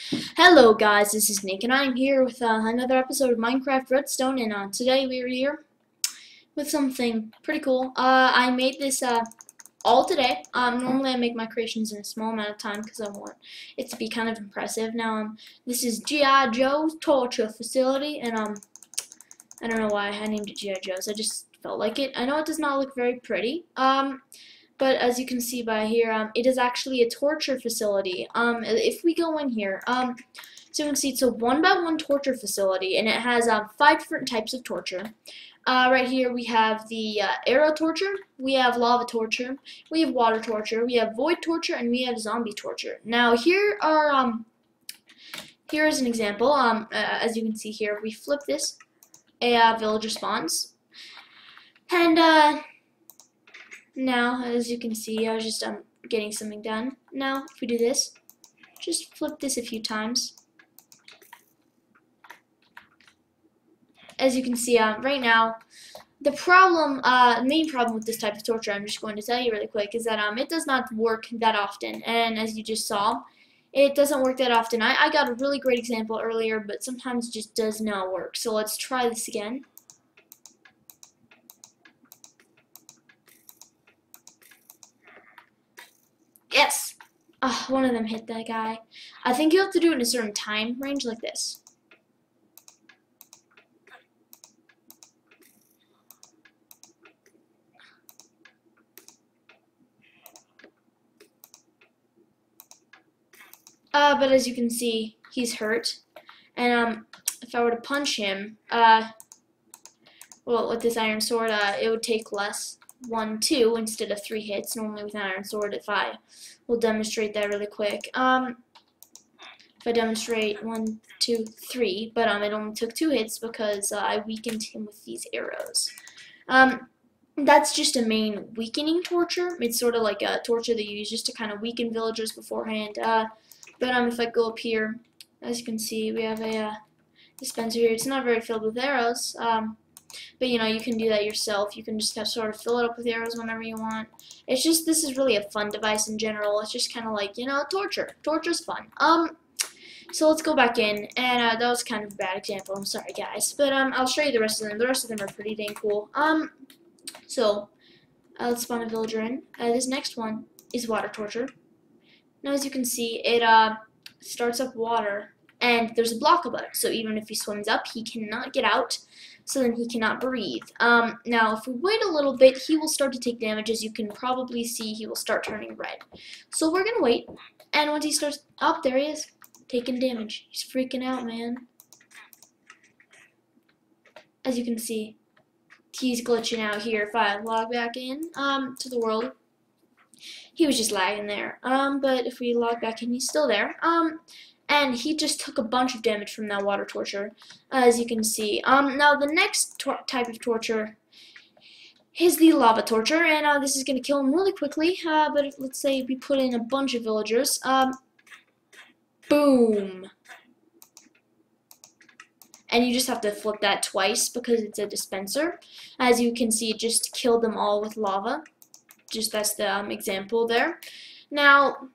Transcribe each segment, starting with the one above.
Hello guys, this is Nick and I'm here with another episode of Minecraft Redstone, and today we are here with something pretty cool. I made this all today. Normally I make my creations in a small amount of time because I want it to be kind of impressive. Now this is G.I. Joe's torture facility, and I don't know why I named it G.I. Joe's. I just felt like it. I know it does not look very pretty. But as you can see by here, it is actually a torture facility. If we go in here, so you can see it's a 1x1 torture facility, and it has 5 different types of torture. Right here we have the arrow torture, we have lava torture, we have water torture, we have void torture, and we have zombie torture. Now here is an example. As you can see here, we flip this, a villager spawns, and now, as you can see, I was just getting something done. Now, if we do this, just flip this a few times. As you can see, right now, the main problem with this type of torture, I'm just going to tell you really quick, is that it does not work that often. And as you just saw, it doesn't work that often. I got a really great example earlier, but sometimes it just does not work. So let's try this again. Yes! One of them hit that guy. I think you have to do it in a certain time range like this. But as you can see, he's hurt. And if I were to punch him, well, with this iron sword, it would take less. 1, 2 instead of 3 hits. Normally with an iron sword, if I will demonstrate that really quick. If I demonstrate 1, 2, 3, but it only took 2 hits because I weakened him with these arrows. That's just a main weakening torture. It's sort of like a torture that you use just to kind of weaken villagers beforehand. But if I go up here, as you can see, we have a dispenser here. It's not very filled with arrows. But you know, you can do that yourself. You can just sort of fill it up with arrows whenever you want. It's just, this is really a fun device in general. It's just kind of like, you know, torture. Torture's fun. So let's go back in, and that was kind of a bad example. I'm sorry, guys. But I'll show you the rest of them. The rest of them are pretty dang cool. So let's spawn a villager in. This next one is water torture. Now, as you can see, it starts up water, and there's a block above it. So even if he swims up, he cannot get out. So then he cannot breathe. Now, if we wait a little bit, he will start to take damage. As you can probably see, he will start turning red. So we're going to wait. And once he starts... Oh, there he is. Taking damage. He's freaking out, man. As you can see, he's glitching out here. If I log back in to the world, he was just lagging there. But if we log back in, he's still there. And he just took a bunch of damage from that water torture, as you can see. Now, the next type of torture is the lava torture, and this is going to kill him really quickly. But let's say we put in a bunch of villagers. Boom! And you just have to flip that twice because it's a dispenser. As you can see, it just killed them all with lava. Just that's the example there. Now,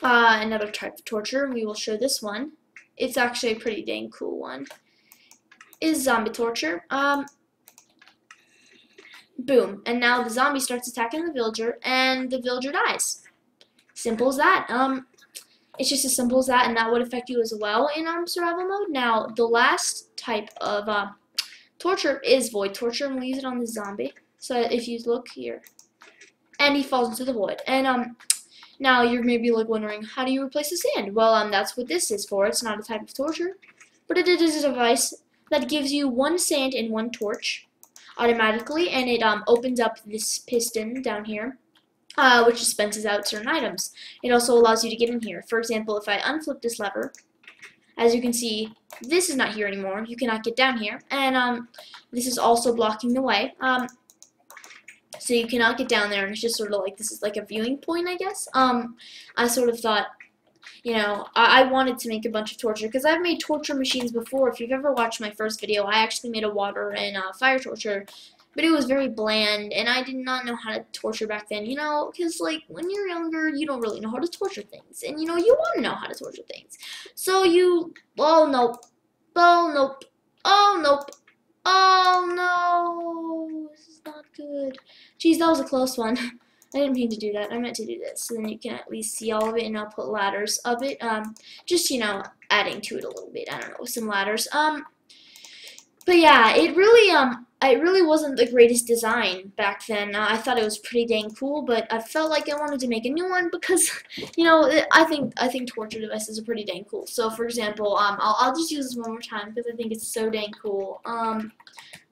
another type of torture, we will show this one. It's actually a pretty dang cool one. Is zombie torture. Boom. And now the zombie starts attacking the villager, and the villager dies. Simple as that. It's just as simple as that, and that would affect you as well in survival mode. Now, the last type of torture is void torture, and we'll use it on the zombie. So if you look here, and he falls into the void. And now you're maybe like wondering, how do you replace the sand? Well, that's what this is for. It's not a type of torture, but it is a device that gives you 1 sand and 1 torch automatically, and it opens up this piston down here, which dispenses out certain items. It also allows you to get in here. For example, if I unflip this lever, as you can see, this is not here anymore. You cannot get down here, and this is also blocking the way. So you cannot get down there, and it's just sort of like, this is like a viewing point, I guess. I sort of thought, you know, I wanted to make a bunch of torture, because I've made torture machines before. If you've ever watched my first video, I actually made a water and fire torture but it was very bland, and I did not know how to torture back then, you know, because, like, when you're younger, you don't really know how to torture things, and, you know, you want to know how to torture things. So oh, nope, oh, nope, oh, nope, oh, no, this is not good. Jeez, that was a close one. I didn't mean to do that. I meant to do this, so then you can at least see all of it, and I'll put ladders of it, just, you know, adding to it a little bit, I don't know, some ladders, but yeah, it really wasn't the greatest design back then. I thought it was pretty dang cool, but I felt like I wanted to make a new one because, you know, I think torture devices are pretty dang cool. So, for example, I'll just use this one more time because I think it's so dang cool. I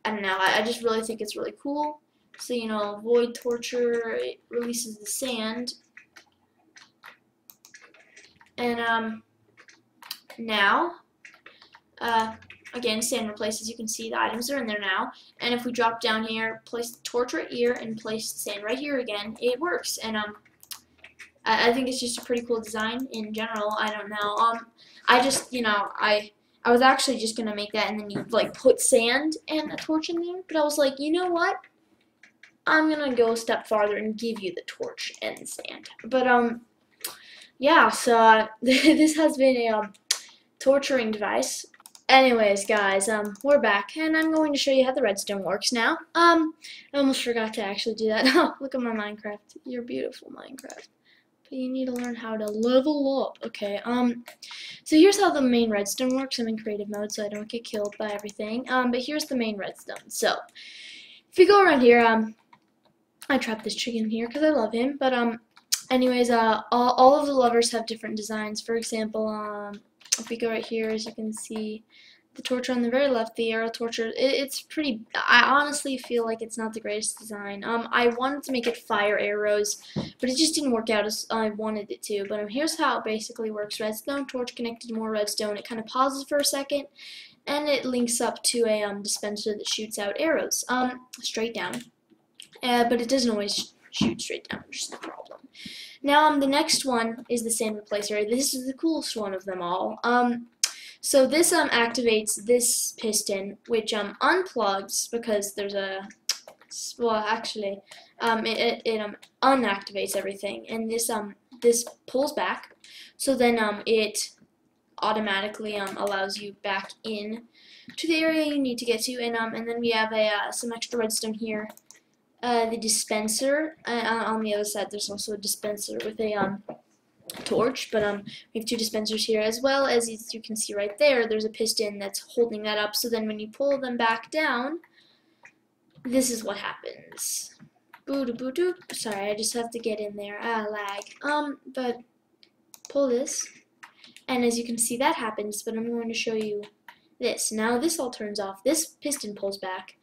don't know. I just really think it's really cool. So, you know, void torture, it releases the sand, and now, again, sand replaces, you can see the items are in there now, and if we drop down here, place the torch right here, and place the sand right here again, it works, and I think it's just a pretty cool design in general. I don't know, I just, you know, I was actually just gonna make that, and then you, like, put sand and a torch in there, but I was like, you know what, I'm gonna go a step farther and give you the torch and the sand, but, yeah, so, this has been a, torturing device. Anyways, guys, we're back, and I'm going to show you how the redstone works now. I almost forgot to actually do that. Oh, look at my Minecraft. You're beautiful, Minecraft. But you need to learn how to level up. Okay, so here's how the main redstone works. I'm in creative mode, so I don't get killed by everything. But here's the main redstone. So, if we go around here, I trapped this chicken here because I love him. But, anyways, all of the levers have different designs. For example, if we go right here, as you can see, the torture on the very left, the arrow torture, it's pretty, I honestly feel like it's not the greatest design. I wanted to make it fire arrows, but it just didn't work out as I wanted it to. But here's how it basically works. Redstone, torch connected to more redstone. It kind of pauses for a second, and it links up to a dispenser that shoots out arrows straight down. But it doesn't always shoot straight down, which is the problem. Now, the next one is the sand replacer. This is the coolest one of them all. So this activates this piston, which unplugs because there's a, well, actually, it unactivates everything, and this pulls back. So then it automatically allows you back in to the area you need to get to, and then we have some extra redstone here. The dispenser, on the other side there's also a dispenser with a torch, but we have two dispensers here, as well as you can see right there, there's a piston that's holding that up, so then when you pull them back down, this is what happens. Boo-doo-boo-doo. Sorry, I just have to get in there. Lag. But pull this, and as you can see that happens, but I'm going to show you this. Now this all turns off, this piston pulls back,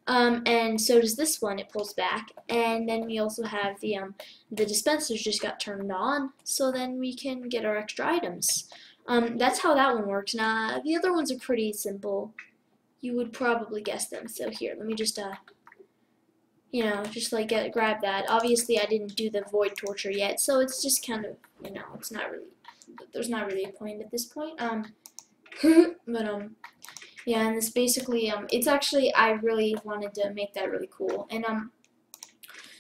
and so does this one, it pulls back, and then we also have the dispensers just got turned on, so then we can get our extra items. That's how that one works. Now, the other ones are pretty simple. You would probably guess them, so here, let me just, you know, just like grab that. Obviously, I didn't do the void torture yet, so it's just kind of, you know, it's not really, there's not really a point at this point, but, yeah, and this basically, it's actually, I really wanted to make that really cool. And,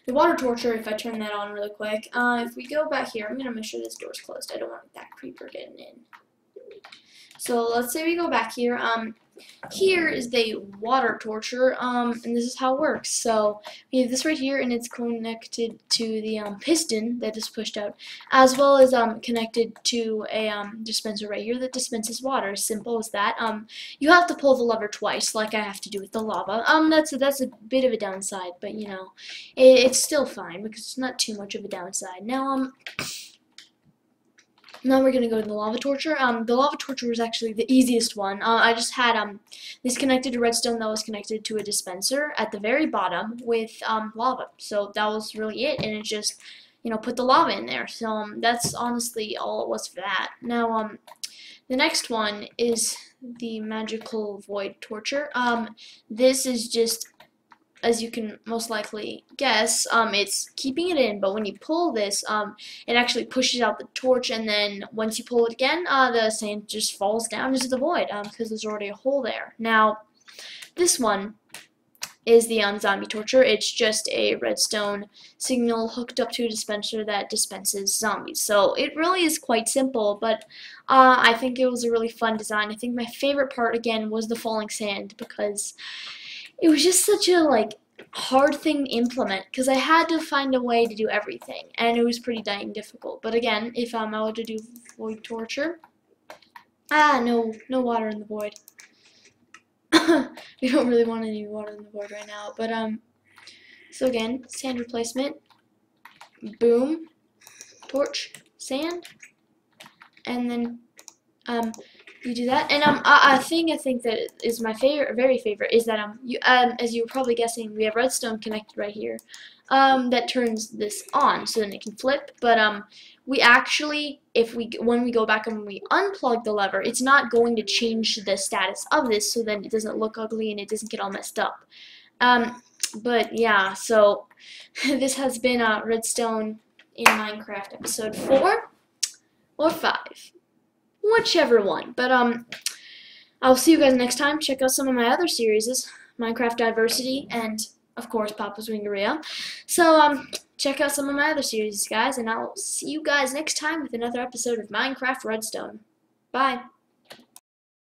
the water torture, if I turn that on really quick, if we go back here, I'm going to make sure this door's closed. I don't want that creeper getting in. So, let's say we go back here, here is the water torture, and this is how it works. So, we have this right here, and it's connected to the, piston that is pushed out, as well as, connected to a, dispenser right here that dispenses water. Simple as that. You have to pull the lever twice, like I have to do with the lava. That's a bit of a downside, but, you know, it's still fine, because it's not too much of a downside. Now we're going to go to the lava torture. The lava torture was actually the easiest one. I just had this connected to redstone that was connected to a dispenser at the very bottom with lava. So that was really it, and it just, you know, put the lava in there. So that's honestly all it was for that. Now the next one is the magical void torture. This is just, as you can most likely guess, it's keeping it in, but when you pull this, it actually pushes out the torch, and then once you pull it again, the sand just falls down into the void, because there's already a hole there. Now, this one is the zombie torture. It's just a redstone signal hooked up to a dispenser that dispenses zombies. So it really is quite simple, but I think it was a really fun design. I think my favorite part, again, was the falling sand, because it was just such a, like, hard thing to implement, because I had to find a way to do everything, and it was pretty dang difficult. But again, if I were to do void torture, no water in the void. We don't really want any water in the void right now, but so again, sand replacement, boom, torch, sand, and then you do that. And I think that is my very favorite is that as you were probably guessing, we have redstone connected right here, that turns this on so then it can flip. But we actually, when we go back and we unplug the lever, it's not going to change the status of this, so then it doesn't look ugly and it doesn't get all messed up. But yeah, so this has been Redstone in Minecraft episode 4 or 5. Whichever one. But I'll see you guys next time. Check out some of my other series, Minecraft Diversity, and of course Papa's Wingeria. So check out some of my other series, guys, and I'll see you guys next time with another episode of Minecraft Redstone. Bye.